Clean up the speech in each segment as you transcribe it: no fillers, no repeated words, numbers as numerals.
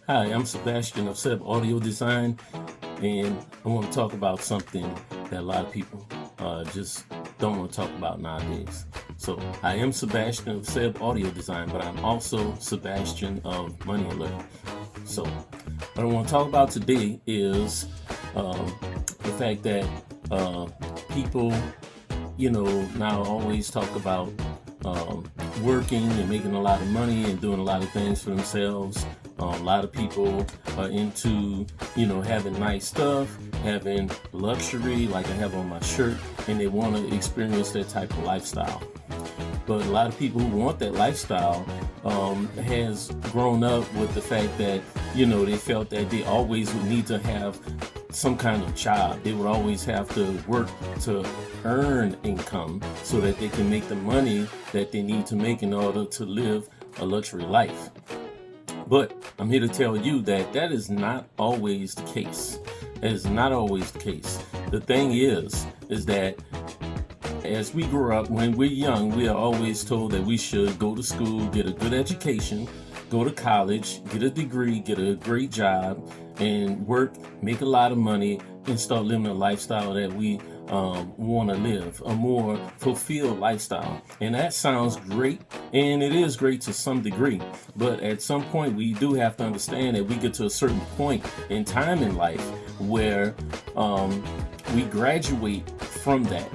Hi, I'm Sebastian of SEB Audio Design, and I want to talk about something that a lot of people just don't want to talk about nowadays. So I am Sebastian of SEB Audio Design, but I'm also Sebastian of Money Alert. So what I want to talk about today is the fact that people, now always talk about working and making a lot of money and doing a lot of things for themselves. A lot of people are into, having nice stuff, having luxury like I have on my shirt, and they want to experience that type of lifestyle. But a lot of people who want that lifestyle has grown up with the fact that, they felt that they always would need to have some kind of job. They would always have to work to earn income so that they can make the money that they need to make in order to live a luxury life. But I'm here to tell you that that is not always the case. That is not always the case. The thing is that as we grow up, when we're young, we are always told that we should go to school, get a good education, go to college, get a degree, get a great job, and work, make a lot of money, and start living a lifestyle that we want to live, a more fulfilled lifestyle. And that sounds great, and it is great to some degree. But at some point, we do have to understand that we get to a certain point in time in life where we graduate from that.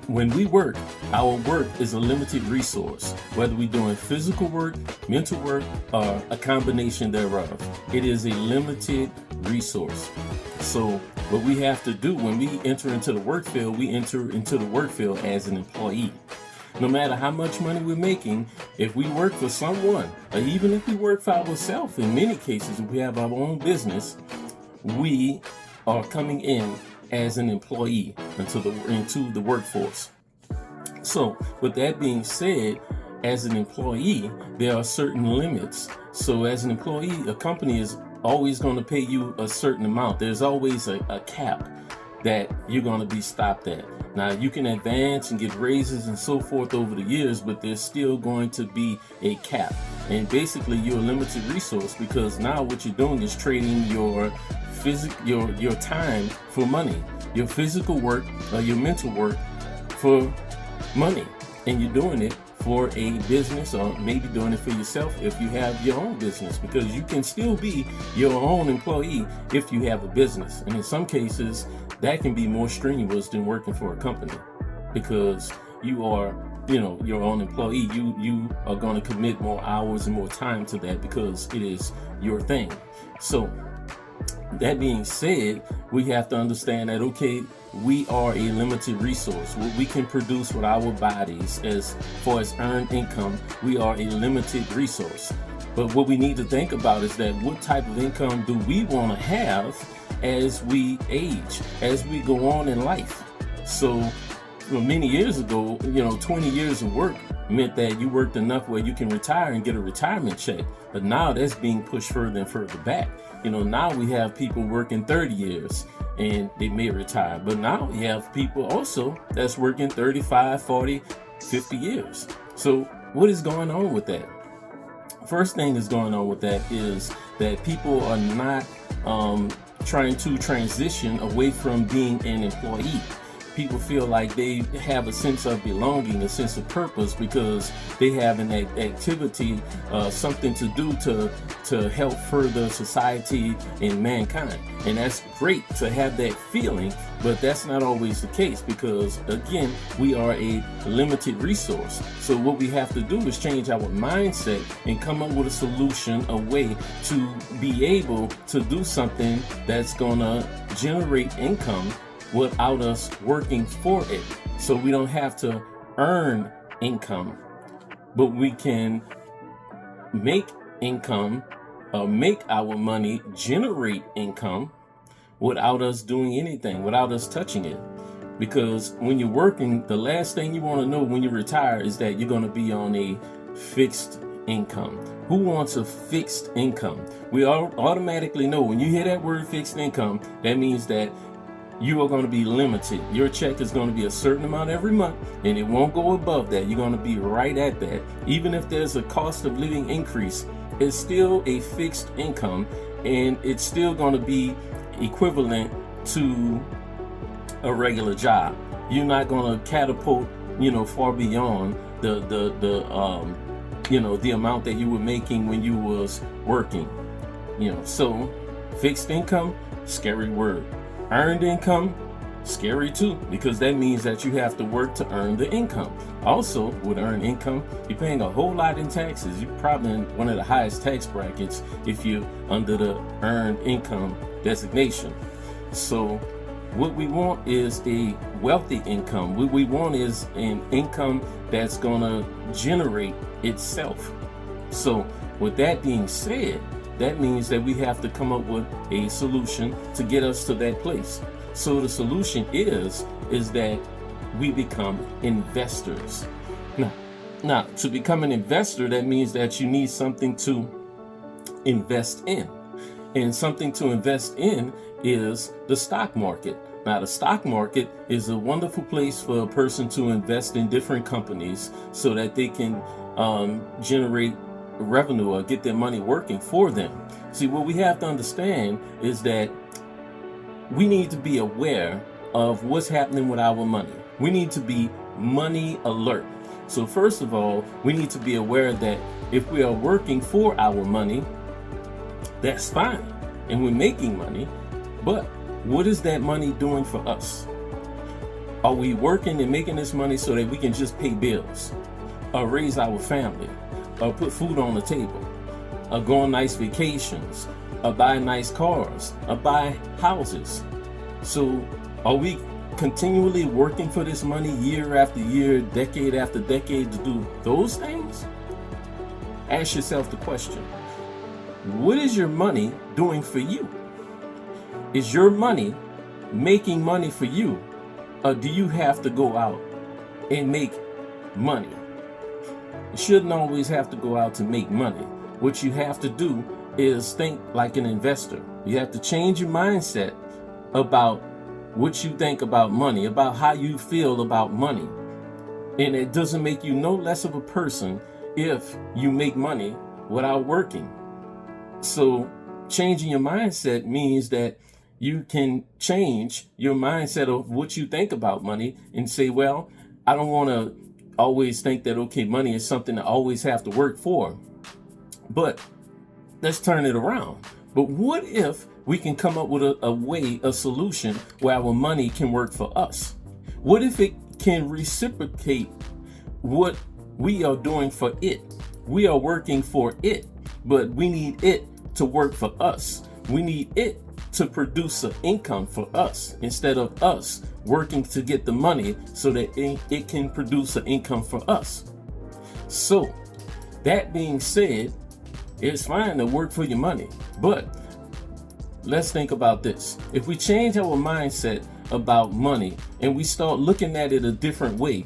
When we work, our work is a limited resource, whether we're doing physical work, mental work, or a combination thereof. It is a limited resource. So what we have to do when we enter into the work field, we enter into the work field as an employee. No matter how much money we're making, if we work for someone, or even if we work for ourselves, in many cases, if we have our own business, we are coming in as an employee into the workforce. So with that being said, as an employee, there are certain limits. So as an employee, a company is always going to pay you a certain amount. There's always a cap that you're going to be stopped at. Now, you can advance and get raises and so forth over the years, but there's still going to be a cap. And basically, you're a limited resource because now what you're doing is trading your time for money, your physical work or your mental work for money. And you're doing it for a business, or maybe doing it for yourself if you have your own business, because you can still be your own employee if you have a business. And in some cases, that can be more strenuous than working for a company, because you are, your own employee. You are going to commit more hours and more time to that because it is your thing. So that being said, we have to understand that, okay, we are a limited resource. What we can produce with our bodies as far as earned income, we are a limited resource. But what we need to think about is that what type of income do we want to have as we age, as we go on in life? So many years ago, 20 years of work meant that you worked enough where you can retire and get a retirement check. But now that's being pushed further and further back. Now we have people working 30 years and they may retire. But now we have people also that's working 35, 40, 50 years. So what is going on with that? First thing that's going on with that is that people are not trying to transition away from being an employee. People feel like they have a sense of belonging, a sense of purpose, because they have an activity, something to do to help further society and mankind. And that's great to have that feeling, but that's not always the case, because again, we are a limited resource. So what we have to do is change our mindset and come up with a solution, a way to be able to do something that's gonna generate income without us working for it. So we don't have to earn income, but we can make income, make our money generate income without us doing anything, without us touching it. Because when you're working, the last thing you want to know when you retire is that you're going to be on a fixed income. Who wants a fixed income? We all automatically know when you hear that word fixed income, that means that you are going to be limited. Your check is going to be a certain amount every month, and it won't go above that. You're going to be right at that. Even if there's a cost of living increase, It's still a fixed income, and it's still going to be equivalent to a regular job. You're not going to catapult, far beyond the amount that you were making when you was working. So fixed income, scary word. Earned income, scary too, because that means that you have to work to earn the income. Also, with earned income, you're paying a whole lot in taxes. You're probably in one of the highest tax brackets if you're under the earned income designation. So what we want is a wealthy income. What we want is an income that's going to generate itself. So with that being said, that means that we have to come up with a solution to get us to that place. So the solution is that we become investors. Now, to become an investor, that means that you need something to invest in. And something to invest in is the stock market. Now, the stock market is a wonderful place for a person to invest in different companies so that they can generate revenue or get their money working for them. See, what we have to understand is that we need to be aware of what's happening with our money. We need to be money alert. So first of all, we need to be aware that if we are working for our money, that's fine, and we're making money, but what is that money doing for us? Are we working and making this money so that we can just pay bills, or raise our family, or put food on the table, or go on nice vacations, or buy nice cars, or buy houses? So are we continually working for this money year after year, decade after decade to do those things? Ask yourself the question, what is your money doing for you? Is your money making money for you, or do you have to go out and make money? You shouldn't always have to go out to make money. What you have to do is think like an investor. You have to change your mindset about what you think about money, about how you feel about money. And it doesn't make you no less of a person if you make money without working. So changing your mindset means that you can change your mindset of what you think about money and say, well, I don't want to always think that, okay, money is something I always have to work for. But let's turn it around. But what if we can come up with a solution where our money can work for us? What if it can reciprocate what we are doing for it? We are working for it, but we need it to work for us. We need it to produce an income for us instead of us working to get the money so that it can produce an income for us. So that being said, it's fine to work for your money, but let's think about this. If we change our mindset about money and we start looking at it a different way,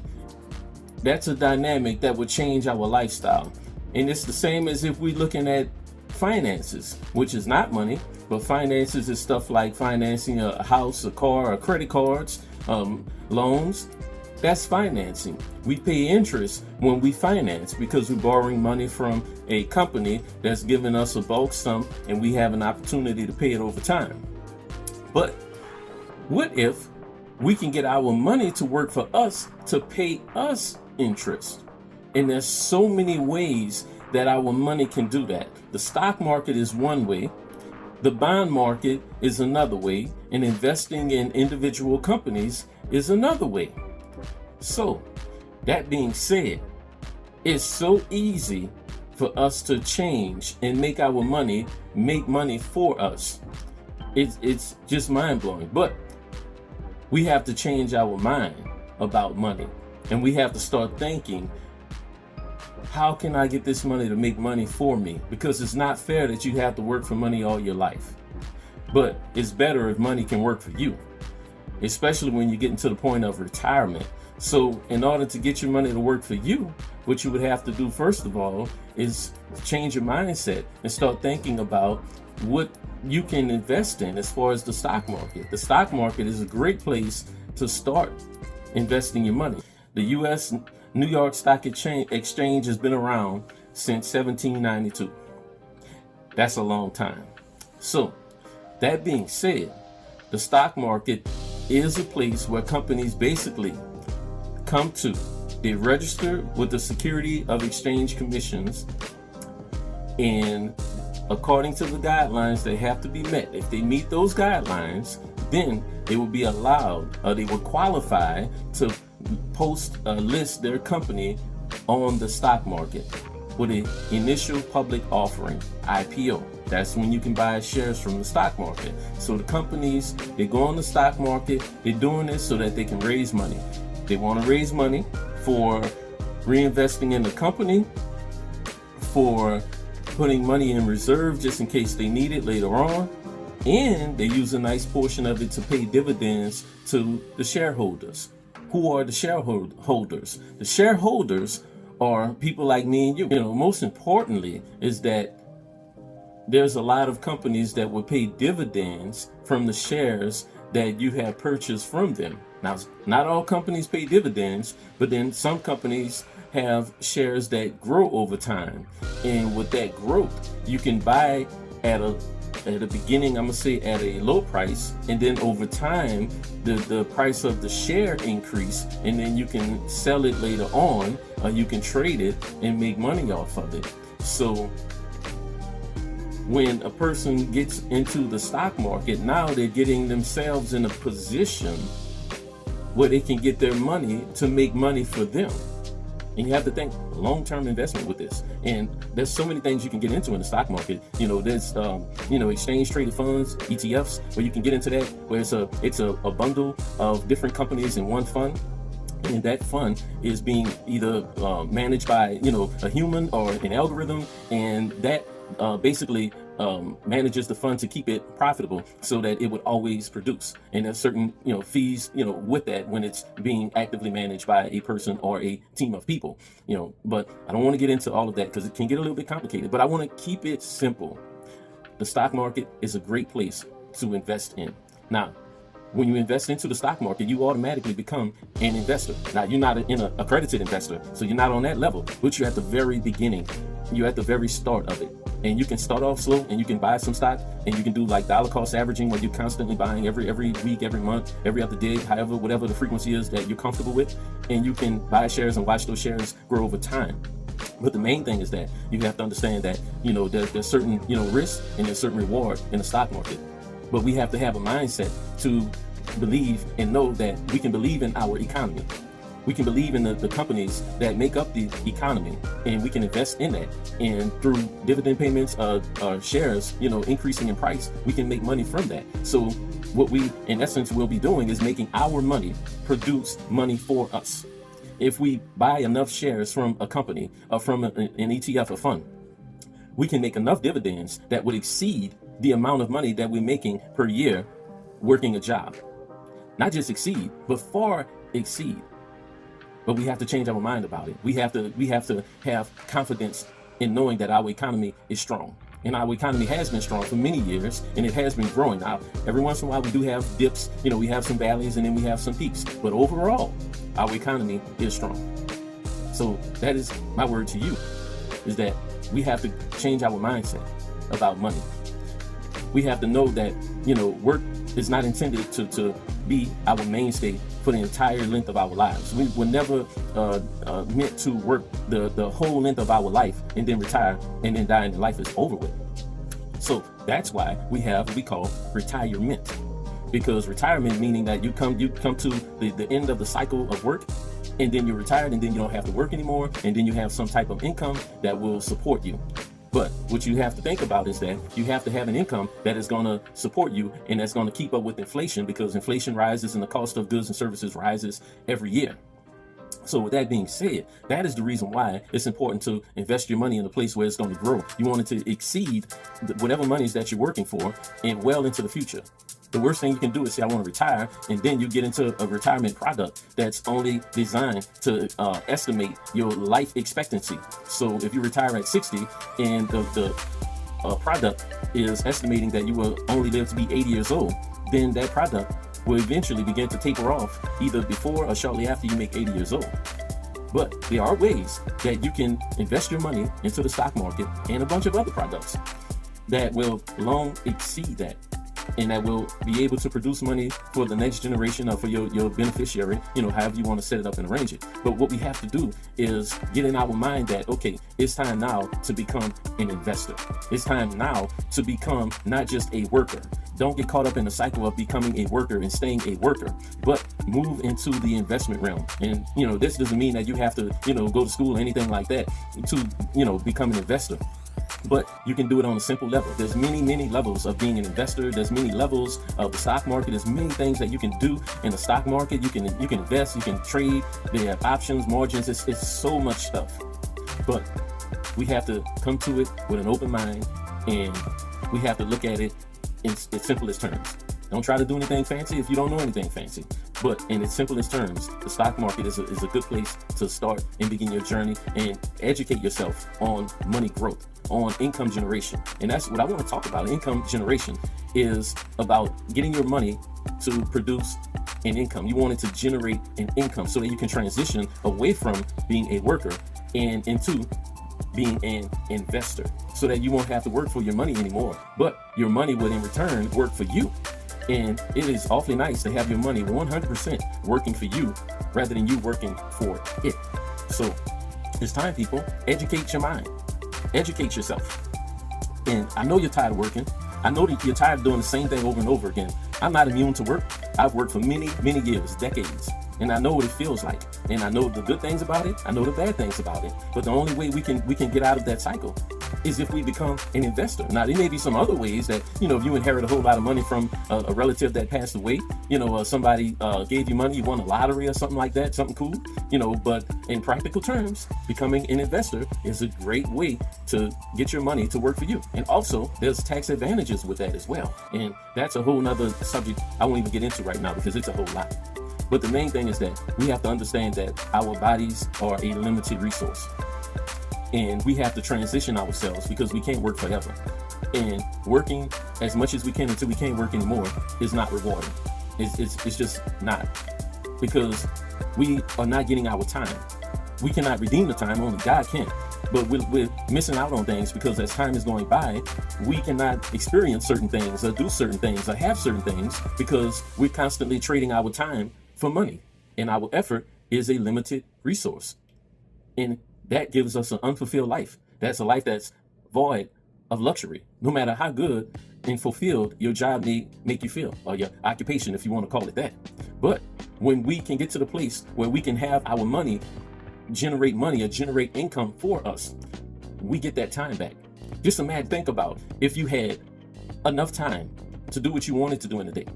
that's a dynamic that would change our lifestyle. And it's the same as if we're looking at finances, which is not money, but finances is stuff like financing a house, a car, or credit cards, loans. That's financing. We pay interest when we finance because we're borrowing money from a company that's giving us a bulk sum and we have an opportunity to pay it over time. But what if we can get our money to work for us to pay us interest? And there's so many ways that our money can do that. The stock market is one way. The bond market is another way. And investing in individual companies is another way. So, that being said, it's so easy for us to change and make our money make money for us. It's just mind-blowing. But we have to change our mind about money. And we have to start thinking, how can I get this money to make money for me? Because it's not fair that you have to work for money all your life. But it's better if money can work for you, especially when you get into the point of retirement. So in order to get your money to work for you, what you would have to do first of all is change your mindset and start thinking about what you can invest in as far as the stock market. The stock market is a great place to start investing your money. The New York Stock Exchange has been around since 1792. That's a long time. So that being said, the stock market is a place where companies basically come to. They register with the Security of Exchange Commissions, and according to the guidelines, they have to be met. If they meet those guidelines, then they will be allowed, they will qualify to list their company on the stock market with an initial public offering, IPO. That's when you can buy shares from the stock market. So the companies, they go on the stock market, they're doing this so that they can raise money. They want to raise money for reinvesting in the company, for putting money in reserve just in case they need it later on, and they use a nice portion of it to pay dividends to the shareholders. Who are the shareholders? The shareholders are people like me and you. Most importantly is that there's a lot of companies that will pay dividends from the shares that you have purchased from them. Now, not all companies pay dividends, but then some companies have shares that grow over time. And with that growth, you can buy at the beginning, I'm gonna say at a low price, and then over time, the price of the share increase, and then you can sell it later on, or you can trade it and make money off of it. So when a person gets into the stock market, now they're getting themselves in a position where they can get their money to make money for them. And you have to think long-term investment with this. And there's so many things you can get into in the stock market. There's exchange traded funds, ETFs, where you can get into that, where it's a bundle of different companies in one fund. And that fund is being either managed by a human or an algorithm, and that basically manages the fund to keep it profitable so that it would always produce. And there's certain fees with that when it's being actively managed by a person or a team of people. But I don't want to get into all of that because it can get a little bit complicated, but I want to keep it simple. The stock market is a great place to invest in. Now, when you invest into the stock market, you automatically become an investor. Now, you're not an accredited investor, so you're not on that level, but you're at the very beginning. You're at the very start of it. And you can start off slow, and you can buy some stock, and you can do like dollar cost averaging, where you're constantly buying every week, every month, every other day, whatever the frequency is that you're comfortable with. And you can buy shares and watch those shares grow over time. But the main thing is that you have to understand that there's certain risk and there's certain reward in the stock market. But we have to have a mindset to believe and know that we can believe in our economy. We can believe in the companies that make up the economy, and we can invest in that. And through dividend payments, shares, increasing in price, we can make money from that. So what we, in essence, will be doing is making our money produce money for us. If we buy enough shares from a company, from an ETF, a fund, we can make enough dividends that would exceed the amount of money that we're making per year working a job. Not just exceed, but far exceed. But we have to change our mind about it. We have to have confidence in knowing that our economy is strong. And our economy has been strong for many years, and it has been growing. Now, every once in a while we do have dips, we have some valleys, and then we have some peaks. But overall, our economy is strong. So that is my word to you, is that we have to change our mindset about money. We have to know that, work is not intended to be our mainstay for the entire length of our lives. We were never meant to work the whole length of our life and then retire and then die and life is over with. So that's why we have what we call retirement. Because retirement meaning that you come to the end of the cycle of work, and then you're retired, and then you don't have to work anymore, and then you have some type of income that will support you. But what you have to think about is that you have to have an income that is going to support you, and that's going to keep up with inflation, because inflation rises and the cost of goods and services rises every year. So with that being said, that is the reason why it's important to invest your money in a place where it's going to grow. You want it to exceed whatever monies that you're working for and well into the future. The worst thing you can do is say, I want to retire, and then you get into a retirement product that's only designed to estimate your life expectancy. So if you retire at 60 and the product is estimating that you will only live to be 80 years old, then that product will eventually begin to taper off either before or shortly after you make 80 years old. But there are ways that you can invest your money into the stock market and a bunch of other products that will long exceed that, and that will be able to produce money for the next generation or for your beneficiary, however you want to set it up and arrange it. But what we have to do is get in our mind that, okay, it's time now to become an investor. It's time now to become not just a worker. Don't get caught up in the cycle of becoming a worker and staying a worker, but move into the investment realm. And, this doesn't mean that you have to, go to school or anything like that to, become an investor. But you can do it on a simple level. There's many levels of being an investor. There's many levels of the stock market. There's many things that you can do in the stock market. You can invest, you can trade. They have options, margins. It's so much stuff. But we have to come to it with an open mind, and we have to look at it in its simplest terms. Don't try to do anything fancy if you don't know anything fancy. But in its simplest terms, the stock market is a good place to start and begin your journey and educate yourself on money growth, on income generation. And that's what I want to talk about. Income generation is about getting your money to produce an income. You want it to generate an income so that you can transition away from being a worker and into being an investor, so that you won't have to work for your money anymore, but your money will in return work for you. And it is awfully nice to have your money 100% working for you rather than you working for it. So it's time, people, educate your mind, educate yourself. And I know you're tired of working. I know that you're tired of doing the same thing over and over again. I'm not immune to work. I've worked for many years, decades, and I know what it feels like. And I know the good things about it. I know the bad things about it. But the only way we can get out of that cycle is if we become an investor. Now, there may be some other ways that, if you inherit a whole lot of money from a relative that passed away, somebody gave you money, you won a lottery or something like that, something cool, but in practical terms, becoming an investor is a great way to get your money to work for you. And also, there's tax advantages with that as well. And that's a whole nother subject I won't even get into right now because it's a whole lot. But the main thing is that we have to understand that our bodies are a limited resource. And we have to transition ourselves because we can't work forever. And working as much as we can until we can't work anymore is not rewarding. It's just not. Because we are not getting our time. We cannot redeem the time, only God can. But we're missing out on things because as time is going by, we cannot experience certain things or do certain things or have certain things because we're constantly trading our time for money. And our effort is a limited resource. And that gives us an unfulfilled life. That's a life that's void of luxury, no matter how good and fulfilled your job may make you feel, or your occupation, if you want to call it that. But when we can get to the place where we can have our money generate money or generate income for us, we get that time back. Just think about if you had enough time to do what you wanted to do in the day.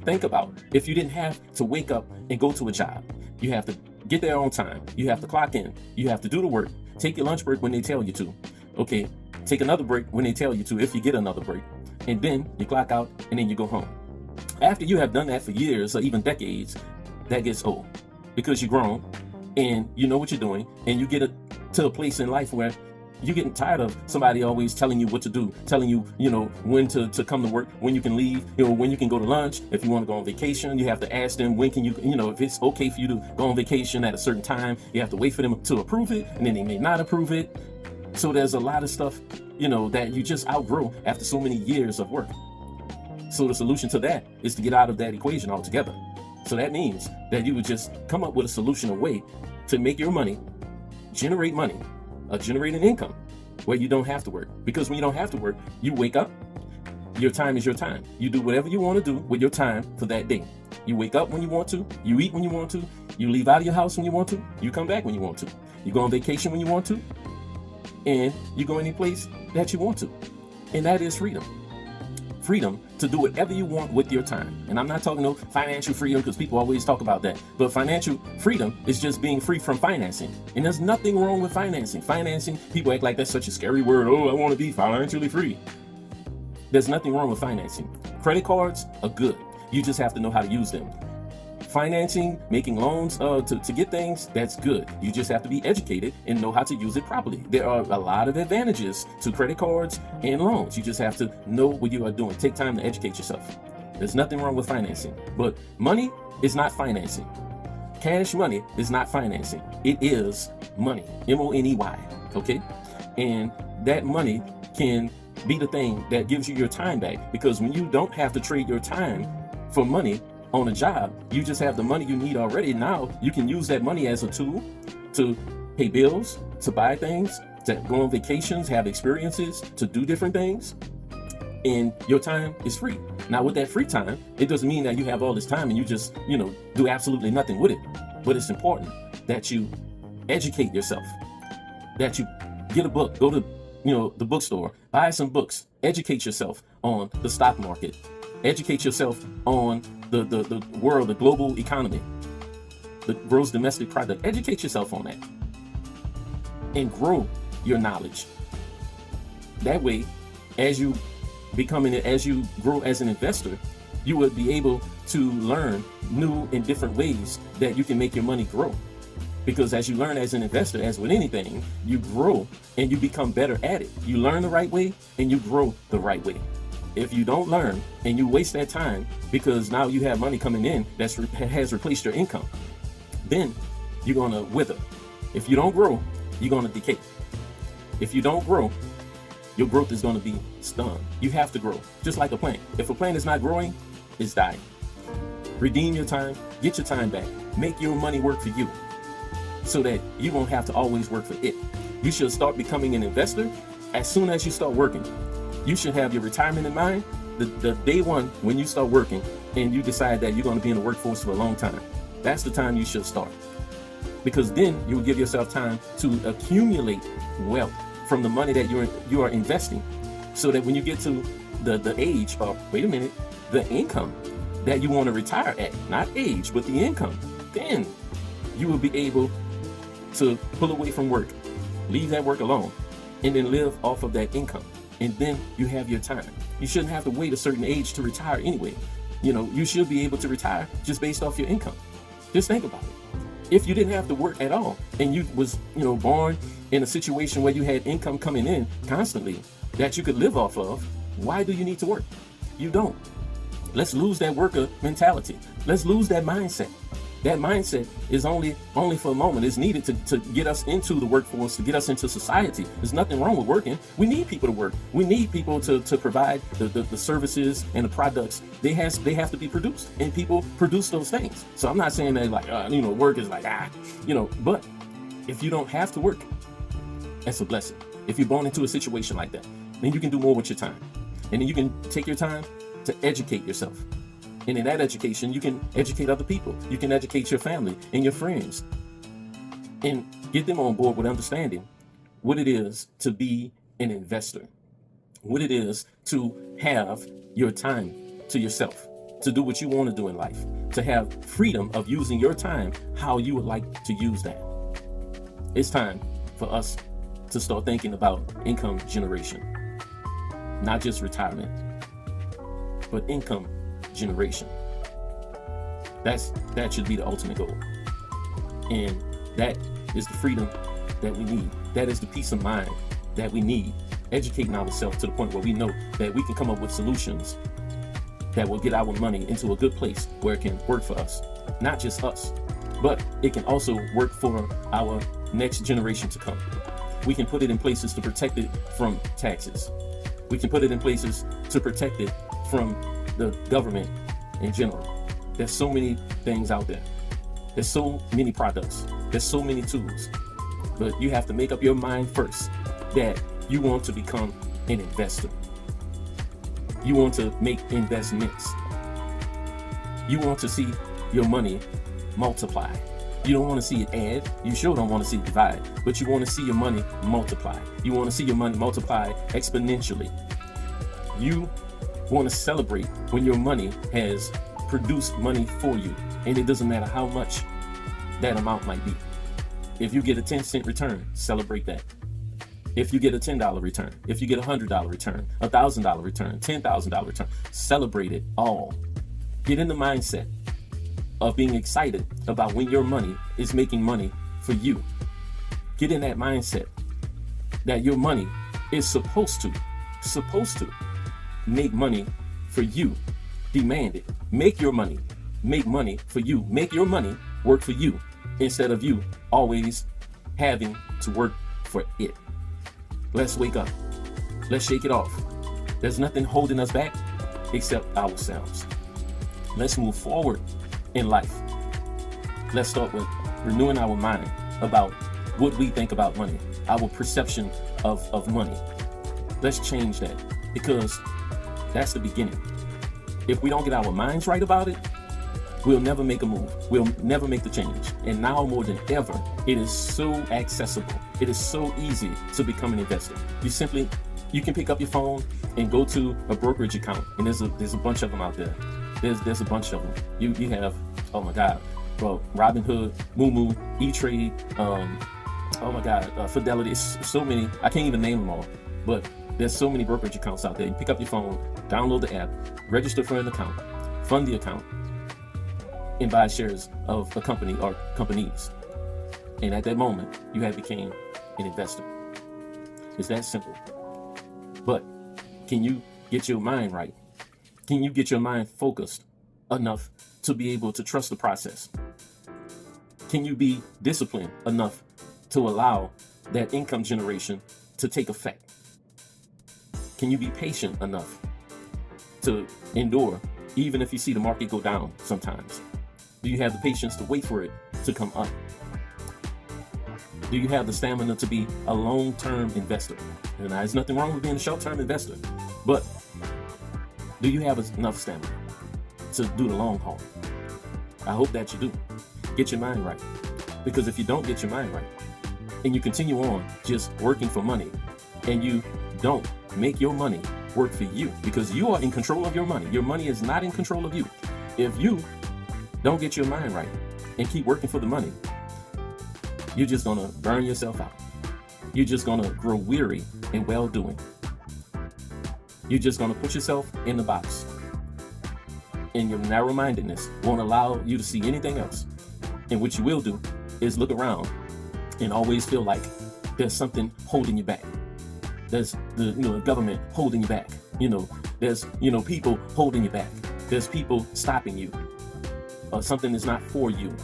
Think about if you didn't have to wake up and go to a job. You have to get there on time. You have to clock in. You have to do the work. Take your lunch break when they tell you to. Okay, take another break when they tell you to, if you get another break. And then you clock out and then you go home. After you have done that for years or even decades, that gets old because you're grown and you know what you're doing, and you get to a place in life where you're getting tired of somebody always telling you what to do, telling you, when to come to work, when you can leave, when you can go to lunch. If you want to go on vacation, you have to ask them when can you, if it's okay for you to go on vacation at a certain time. You have to wait for them to approve it, and then they may not approve it. So there's a lot of stuff, that you just outgrow after so many years of work. So the solution to that is to get out of that equation altogether. So that means that you would just come up with a solution, a way to make your money, generate an income where you don't have to work. Because when you don't have to work, you wake up, your time is your time. You do whatever you want to do with your time for that day. You wake up when you want to, you eat when you want to, you leave out of your house when you want to, you come back when you want to, you go on vacation when you want to, and you go any place that you want to. And that is freedom. Freedom to do whatever you want with your time. And I'm not talking no financial freedom, because people always talk about that. But financial freedom is just being free from financing. And there's nothing wrong with financing. Financing, people act like that's such a scary word. Oh, I want to be financially free. There's nothing wrong with financing. Credit cards are good. You just have to know how to use them. Financing, making loans to get things, that's good. You just have to be educated and know how to use it properly. There are a lot of advantages to credit cards and loans. You just have to know what you are doing. Take time to educate yourself. There's nothing wrong with financing. But money is not financing. Cash money is not financing. It is money. M-O-N-E-Y. Okay? And that money can be the thing that gives you your time back. Because when you don't have to trade your time for money on a job, you just have the money you need already. Now you can use that money as a tool to pay bills, to buy things, to go on vacations, have experiences, to do different things. And your time is free. Now with that free time, it doesn't mean that you have all this time and you just, do absolutely nothing with it. But it's important that you educate yourself, that you get a book, go to the bookstore, buy some books, educate yourself on the stock market, educate yourself on the world, the global economy, the gross domestic product. Educate yourself on that and grow your knowledge. That way, as you grow as an investor, you will be able to learn new and different ways that you can make your money grow. Because as you learn as an investor, as with anything, you grow and you become better at it. You learn the right way and you grow the right way. If you don't learn and you waste that time because now you have money coming in that has replaced your income, then you're going to wither. If you don't grow, you're going to decay. If you don't grow, your growth is going to be stunned. You have to grow, just like a plant. If a plant is not growing, it's dying. Redeem your time, get your time back, make your money work for you, so that you won't have to always work for it. You should start becoming an investor as soon as you start working. You should have your retirement in mind the day one when you start working and you decide that you're going to be in the workforce for a long time. That's the time you should start. Because then you'll give yourself time to accumulate wealth from the money that you are investing, so that when you get to the age of, the income that you want to retire at, not age, but the income, then you will be able to pull away from work, leave that work alone, and then live off of that income. And then you have your time. You shouldn't have to wait a certain age to retire anyway. You should be able to retire just based off your income. Just think about it. If you didn't have to work at all and you was, born in a situation where you had income coming in constantly that you could live off of, why do you need to work? You don't. Let's lose that worker mentality. Let's lose that mindset. That mindset is only for a moment. It's needed to get us into the workforce, to get us into society. There's nothing wrong with working. We need people to work. We need people to provide the services and the products. They have to be produced, and people produce those things. So I'm not saying that work is but if you don't have to work, that's a blessing. If you're born into a situation like that, then you can do more with your time. And then you can take your time to educate yourself. And in that education, you can educate other people. You can educate your family and your friends and get them on board with understanding what it is to be an investor, what it is to have your time to yourself, to do what you want to do in life, to have freedom of using your time how you would like to use that. It's time for us to start thinking about income generation, not just retirement, but income generation. That should be the ultimate goal. And that is the freedom that we need. That is the peace of mind that we need. Educating ourselves to the point where we know that we can come up with solutions that will get our money into a good place where it can work for us. Not just us, but it can also work for our next generation to come. We can put it in places to protect it from taxes. We can put it in places to protect it from the government in general. There's so many things out there. There's so many products. There's so many tools. But you have to make up your mind first that you want to become an investor. You want to make investments. You want to see your money multiply. You don't want to see it add. You sure don't want to see it divide. But you want to see your money multiply. You want to see your money multiply exponentially. You want to celebrate when your money has produced money for you, and it doesn't matter how much that amount might be. If you get a 10-cent return, celebrate that. If you get a $10 return, if you get a $100 return, $1,000 return, $10,000 return, celebrate it all. Get in the mindset of being excited about when your money is making money for you. Get in that mindset that your money is supposed to make money for you. Demand it. Make your money make money for you. Make your money work for you instead of you always having to work for it. Let's wake up. Let's shake it off. There's nothing holding us back except ourselves. Let's move forward in life. Let's start with renewing our mind about what we think about money, our perception of money. Let's change that, because that's the beginning. If we don't get our minds right about it, we'll never make a move. We'll never make the change. And now more than ever, it is so accessible. It is so easy to become an investor. You can pick up your phone and go to a brokerage account, and there's a bunch of them out there. There's a bunch of them. You have, oh my God, well, Robinhood, Moomoo, E-Trade, oh my God, Fidelity. It's so many. I can't even name them all. But there's so many brokerage accounts out there. You pick up your phone, download the app, register for an account, fund the account, and buy shares of a company or companies. And at that moment, you have become an investor. It's that simple. But can you get your mind right? Can you get your mind focused enough to be able to trust the process? Can you be disciplined enough to allow that income generation to take effect? Can you be patient enough to endure, even if you see the market go down sometimes? Do you have the patience to wait for it to come up? Do you have the stamina to be a long-term investor? And there's nothing wrong with being a short-term investor, but do you have enough stamina to do the long haul? I hope that you do. Get your mind right. Because if you don't get your mind right, and you continue on just working for money, and you don't make your money work for you, because you are in control of your money is not in control of you. If you don't get your mind right and keep working for the money, you're just gonna burn yourself out. You're just gonna grow weary in well-doing. You're just gonna put yourself in the box, and your narrow-mindedness won't allow you to see anything else. And what you will do is look around and always feel like there's something holding you back. There's the government holding you back. There's people holding you back. There's people stopping you. Something is not for you.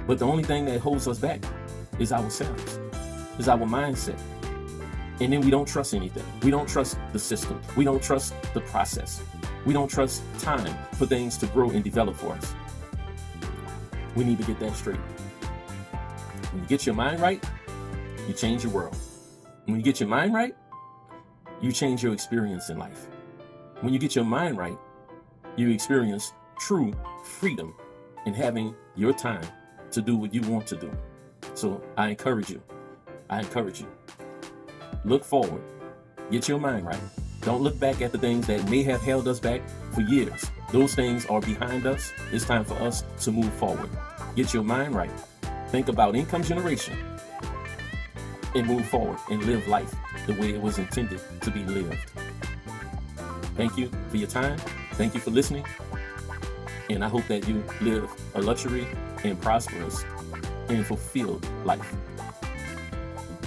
But the only thing that holds us back is ourselves, is our mindset. And then we don't trust anything. We don't trust the system. We don't trust the process. We don't trust time for things to grow and develop for us. We need to get that straight. When you get your mind right, you change your world. When you get your mind right, you change your experience in life. When you get your mind right, you experience true freedom in having your time to do what you want to do. So I encourage you. Look forward. Get your mind right. Don't look back at the things that may have held us back for years. Those things are behind us. It's time for us to move forward. Get your mind right. Think about income generation and move forward and live life the way it was intended to be lived. Thank you for your time. Thank you for listening. And I hope that you live a luxury and prosperous and fulfilled life.